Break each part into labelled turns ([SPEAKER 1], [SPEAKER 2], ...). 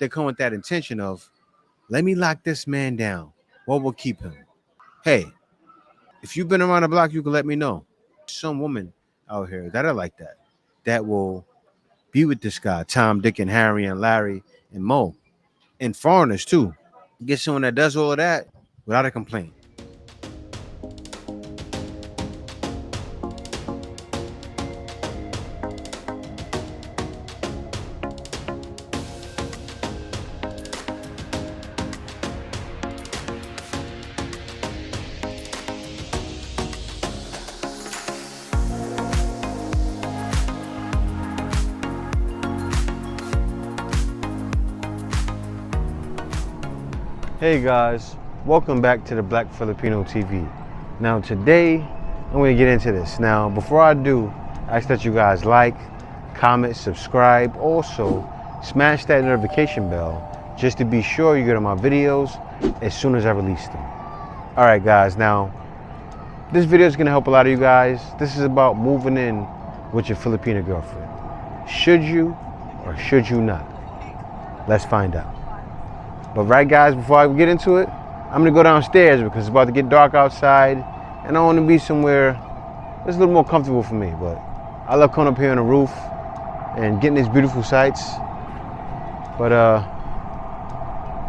[SPEAKER 1] they come with that intention of, let me lock this man down. What will keep him? Hey, if you've been around the block, you can let me know. Some woman out here that are like that, that will be with this guy, Tom, Dick, and Harry, and Larry, and Mo, and foreigners too. Get someone that does all of that without a complaint. Hey guys, welcome back to the Black Filipino TV. Now today, I'm going to get into this. Now, before I do, I ask that you guys like, comment, subscribe. Also, smash that notification bell just to be sure you get on my videos as soon as I release them. All right guys, now, this video is going to help a lot of you guys. This is about moving in with your Filipino girlfriend. Should you or should you not? Let's find out. But right guys, before I get into it, I'm gonna go downstairs because it's about to get dark outside and I want to be somewhere that's a little more comfortable for me. But I love coming up here on the roof and getting these beautiful sights. But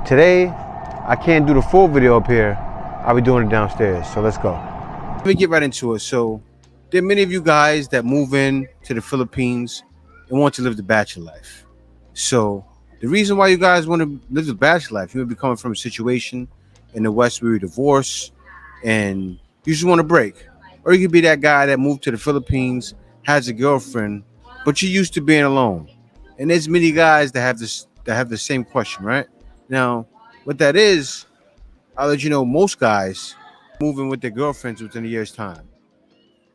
[SPEAKER 1] today, I can't do the full video up here. I'll be doing it downstairs, so let's go. Let me get right into it. So there are many of you guys that move in to the Philippines and want to live the bachelor life. So the reason why you guys want to live the bachelor life, you may be coming from a situation in the West where you're divorced and you just want to break. Or you could be that guy that moved to the Philippines, has a girlfriend, but you're used to being alone. And there's many guys that have the same question, right? Now, what that is, I'll let you know, most guys move in with their girlfriends within a year's time.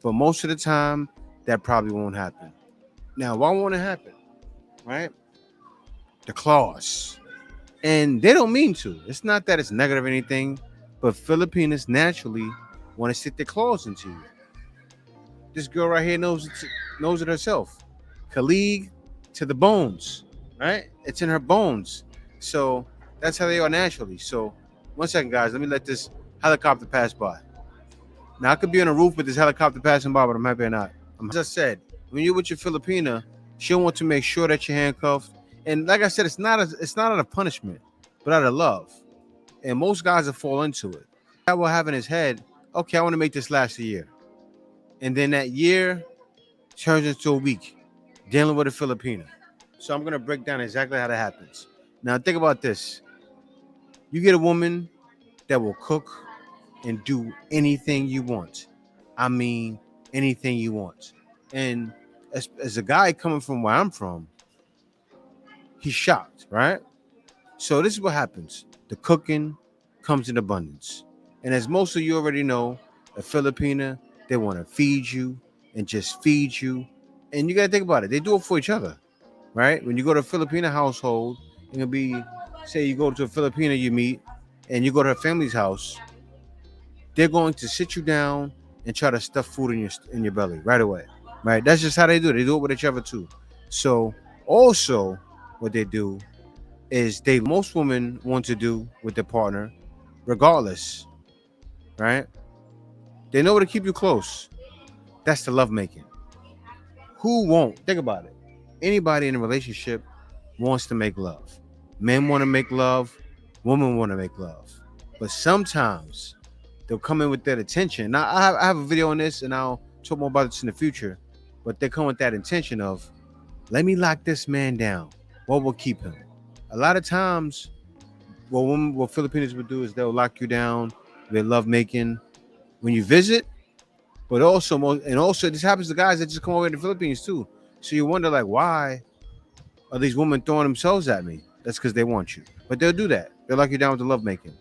[SPEAKER 1] But most of the time, that probably won't happen. Now, why won't it happen? Right? The clause. And they don't mean to. It's not that it's negative or anything, but Filipinos naturally want to stick their claws into you. This girl right here knows it herself. Colleague to the bones, right? It's in her bones. So that's how they are naturally. So 1 second, guys. Let me let this helicopter pass by. Now, I could be on a roof with this helicopter passing by, but I'm happy or not. As I said, when you're with your Filipina, she'll want to make sure that you're handcuffed. And like I said, it's not out of punishment, but out of love. And most guys will fall into it. That will have in his head, okay, I want to make this last a year. And then that year turns into a week dealing with a Filipina. So I'm going to break down exactly how that happens. Now, think about this. You get a woman that will cook and do anything you want. I mean, anything you want. And as a guy coming from where I'm from, he's shocked, right? So this is what happens. The cooking comes in abundance. And as most of you already know, a Filipina, they want to feed you and just feed you. And you got to think about it. They do it for each other, right? When you go to a Filipina household, it'll be, say you go to a Filipina you meet and you go to her family's house, they're going to sit you down and try to stuff food in your belly right away, right? That's just how they do it. They do it with each other too. So also, what they do is most women want to do with their partner regardless, right? They know how to keep you close. That's the love making. Who won't? Think about it. Anybody in a relationship wants to make love. Men want to make love. Women want to make love. But sometimes they'll come in with that intention. Now, I have a video on this and I'll talk more about this in the future, but they come with that intention of, let me lock this man down. What will keep him? A lot of times, what Filipinos would do is they'll lock you down. They love making when you visit, but also this happens to guys that just come over to the Philippines too. So you wonder, like, why are these women throwing themselves at me? That's because they want you. But they'll do that. They'll lock you down with the love making.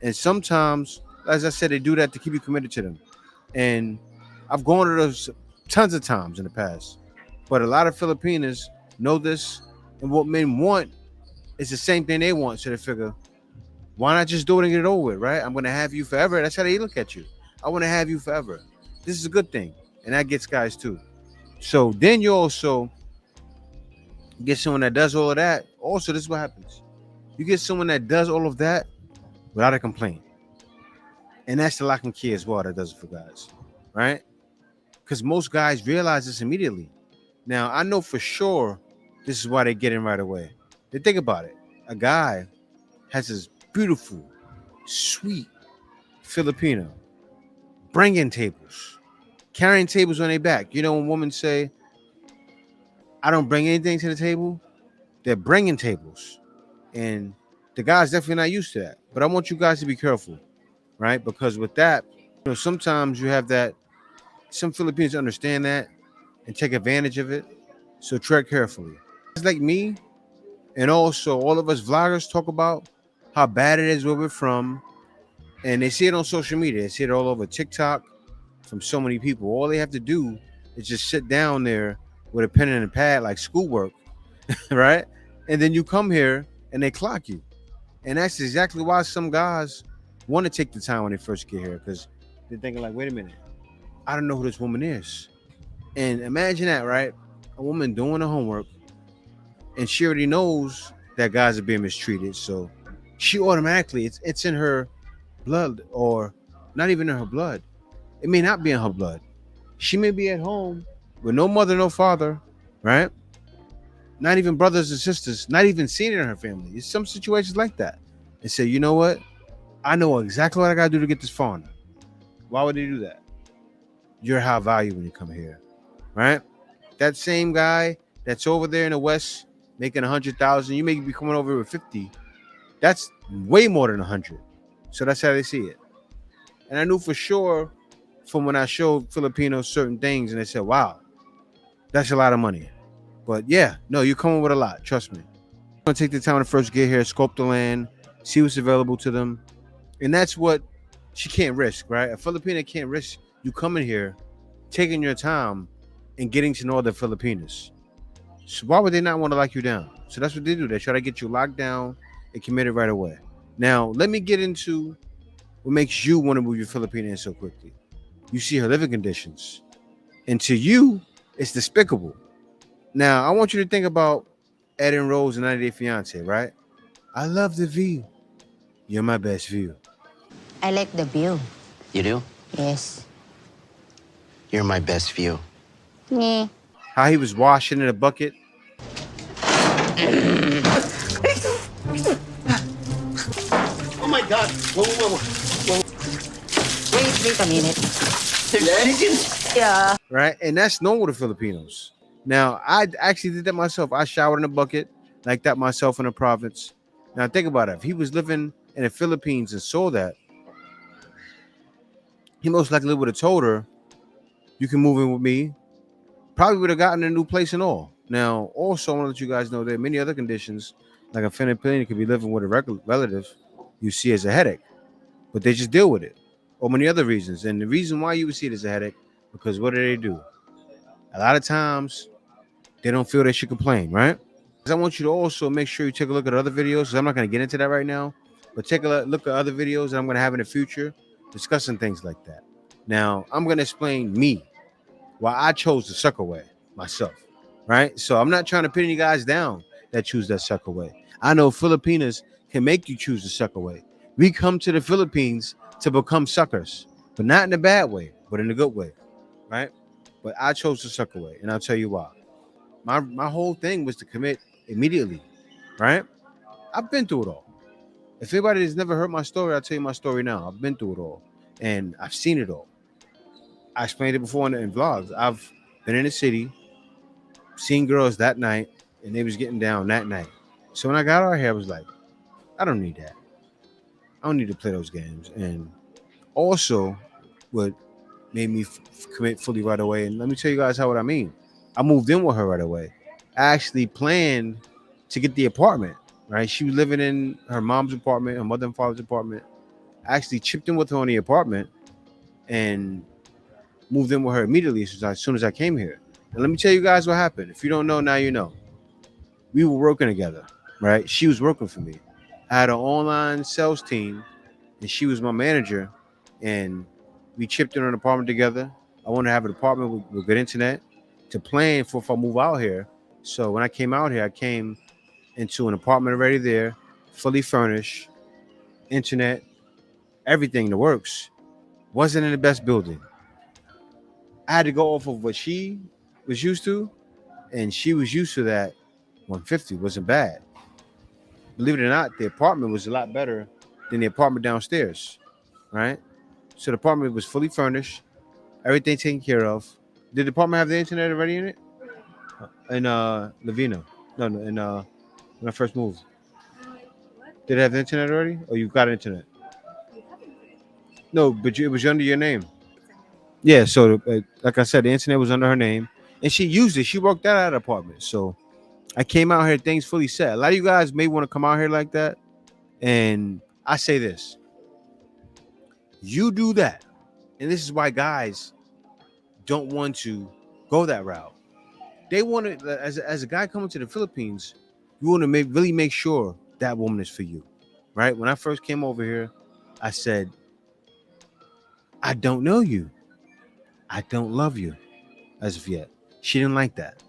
[SPEAKER 1] And sometimes, as I said, they do that to keep you committed to them. And I've gone to those tons of times in the past. But a lot of Filipinas know this. And what men want is the same thing they want. So they figure, why not just do it and get it over with, right? I'm going to have you forever. That's how they look at you. I want to have you forever. This is a good thing. And that gets guys too. So then you also get someone that does all of that. Also, this is what happens. You get someone that does all of that without a complaint. And that's the lock and key as well that does it for guys, right? Because most guys realize this immediately. Now, I know for sure this is why they get in right away. They think about it. A guy has this beautiful, sweet Filipino bringing tables, carrying tables on their back. You know, when women say, I don't bring anything to the table, they're bringing tables. And the guy's definitely not used to that. But I want you guys to be careful, right? Because with that, sometimes you have that. Some Filipinos understand that and take advantage of it. So tread carefully. It's like me, and also all of us vloggers talk about how bad it is where we're from. And they see it on social media. They see it all over TikTok from so many people. All they have to do is just sit down there with a pen and a pad like schoolwork, right? And then you come here and they clock you. And that's exactly why some guys want to take the time when they first get here, because they're thinking like, wait a minute, I don't know who this woman is. And imagine that, right? A woman doing the homework and she already knows that guys are being mistreated. So she automatically, it's in her blood, or not even in her blood. It may not be in her blood. She may be at home with no mother, no father, right? Not even brothers and sisters, not even seen it in her family. It's some situations like that. And say, you know what? I know exactly what I gotta do to get this phone. Why would they do that? You're high value when you come here, right? That same guy that's over there in the West making 100,000, you may be coming over here with 50. That's way more than 100. So that's how they see it. And I knew for sure from when I showed Filipinos certain things, and they said, wow, that's a lot of money. But yeah, no, you're coming with a lot. Trust me. I'm gonna take the time to first get here, scope the land, see what's available to them. And that's what she can't risk, right? A Filipina can't risk you coming here, taking your time, and getting to know other Filipinos. So why would they not want to lock you down? So that's what they do. They try to get you locked down and committed right away. Now, let me get into what makes you want to move your Filipina in so quickly. You see her living conditions. And to you, it's despicable. Now, I want you to think about Ed and Rose and 90 Day Fiance, right? I love the view. You're my best view.
[SPEAKER 2] I like the view.
[SPEAKER 3] You do?
[SPEAKER 2] Yes.
[SPEAKER 3] You're my best view.
[SPEAKER 2] Yeah.
[SPEAKER 1] How he was washing in a bucket.
[SPEAKER 3] Oh my God! Whoa.
[SPEAKER 2] Wait a minute.
[SPEAKER 3] There's chickens?
[SPEAKER 2] Yeah.
[SPEAKER 1] Right? And that's normal to Filipinos. Now, I actually did that myself. I showered in a bucket like that myself in the province. Now, think about it. If he was living in the Philippines and saw that, he most likely would have told her, you can move in with me. Probably would have gotten a new place and all. Now, also, I want to let you guys know there are many other conditions, like a Filipino could be living with a relative you see as a headache, but they just deal with it, or many other reasons. And the reason why you would see it as a headache, because what do? A lot of times, they don't feel they should complain, right? I want you to also make sure you take a look at other videos, because I'm not going to get into that right now, but take a look at other videos that I'm going to have in the future discussing things like that. Now, I'm going to explain me, why I chose the sucker way myself, right? So I'm not trying to pin you guys down that choose that sucker way. I know Filipinas can make you choose the sucker way. We come to the Philippines to become suckers, but not in a bad way, but in a good way, right? But I chose the sucker way, and I'll tell you why. My whole thing was to commit immediately, right? I've been through it all. If anybody has never heard my story, I'll tell you my story now. I've been through it all, and I've seen it all. I explained it before in vlogs. I've been in the city, seen girls that night, and they was getting down that night. So when I got out here, I was like, I don't need that. I don't need to play those games. And also, what made me commit fully right away, and let me tell you guys what I mean. I moved in with her right away. I actually planned to get the apartment, right? She was living in her mom's apartment, her mother and father's apartment. I actually chipped in with her on the apartment and moved in with her immediately as soon as I came here. And let me tell you guys what happened. If you don't know, now you know. We were working together, right? She was working for me. I had an online sales team, and she was my manager, and we chipped in on an apartment together. I wanted to have an apartment with good internet to plan for if I move out here. So when I came out here, I came into an apartment already there fully furnished, internet, everything that works. Wasn't in the best building. I had to go off of what she was used to, and she was used to that 150 wasn't bad. Believe it or not, the apartment was a lot better than the apartment downstairs, right? So the apartment was fully furnished, everything taken care of. Did the apartment have the internet already in it? In Lavina. No, no, in when I first moved. Did it have the internet already? Or you got internet? No, but it was under your name. Yeah, so like I said, the internet was under her name, and she used it. She worked that out of the apartment. So I came out here, things fully set. A lot of you guys may want to come out here like that, and I say this: you do that, and this is why guys don't want to go that route. They want to, as a guy coming to the Philippines, you want to really make sure that woman is for you, right? When I first came over here, I said, I don't know you. I don't love you as of yet. She didn't like that.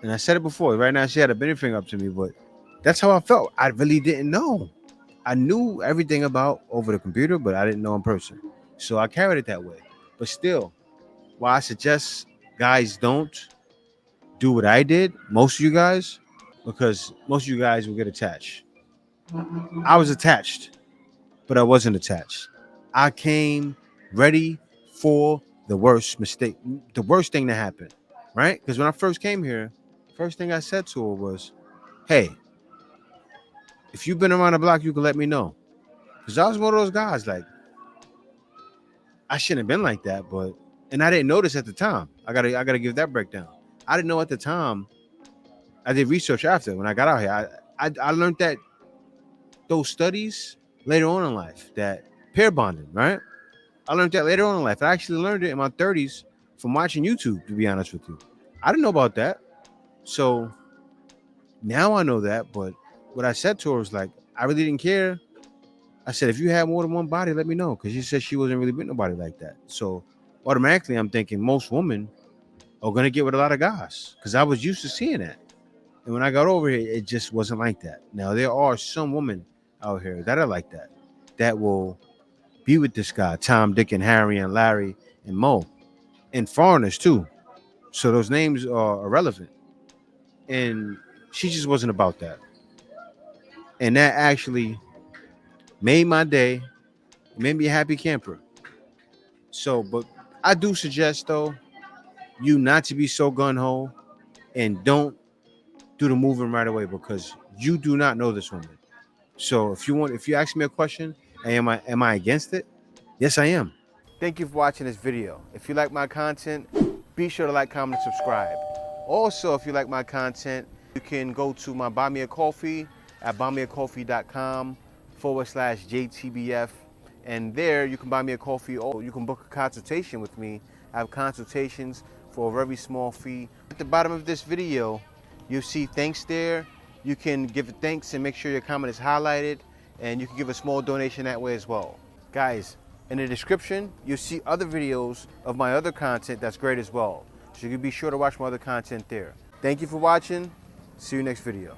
[SPEAKER 1] And I said it before. Right now, she had a middle finger up to me, but that's how I felt. I really didn't know. I knew everything about over the computer, but I didn't know in person. So I carried it that way. But still, why I suggest guys don't do what I did, most of you guys, because most of you guys will get attached. I was attached, but I wasn't attached. I came ready for the worst mistake, the worst thing to happen, right? Because when I first came here, first thing I said to her was, hey, if you've been around the block, you can let me know. Because I was one of those guys, like, I shouldn't have been like that, but, and I didn't notice at the time. I gotta give that breakdown. I didn't know at the time. I did research after when I got out here. I learned that those studies later on in life, that pair bonding, right? I learned that later on in life. I actually learned it in my 30s from watching YouTube, to be honest with you. I didn't know about that. So now I know that, but what I said to her was like, I really didn't care. I said, if you have more than one body, let me know. Because she said she wasn't really with nobody like that. So automatically, I'm thinking most women are going to get with a lot of guys because I was used to seeing that. And when I got over here, it just wasn't like that. Now, there are some women out here that are like that, that will be with this guy, Tom, Dick, and Harry, and Larry, and Mo, and foreigners too. So those names are irrelevant. And she just wasn't about that. And that actually made my day, made me a happy camper. So, but I do suggest though, you not to be so gun-ho and don't do the moving right away because you do not know this woman. So if you ask me a question, am I against it? Yes, I am. Thank you for watching this video. If you like my content, be sure to like, comment, and subscribe. Also, if you like my content, you can go to my Buy Me a Coffee at buymeacoffee.com/JTBF. And there you can buy me a coffee or you can book a consultation with me. I have consultations for a very small fee. At the bottom of this video, you'll see thanks there. You can give thanks and make sure your comment is highlighted, and you can give a small donation that way as well. Guys, in the description, you'll see other videos of my other content that's great as well. So you can be sure to watch my other content there. Thank you for watching. See you next video.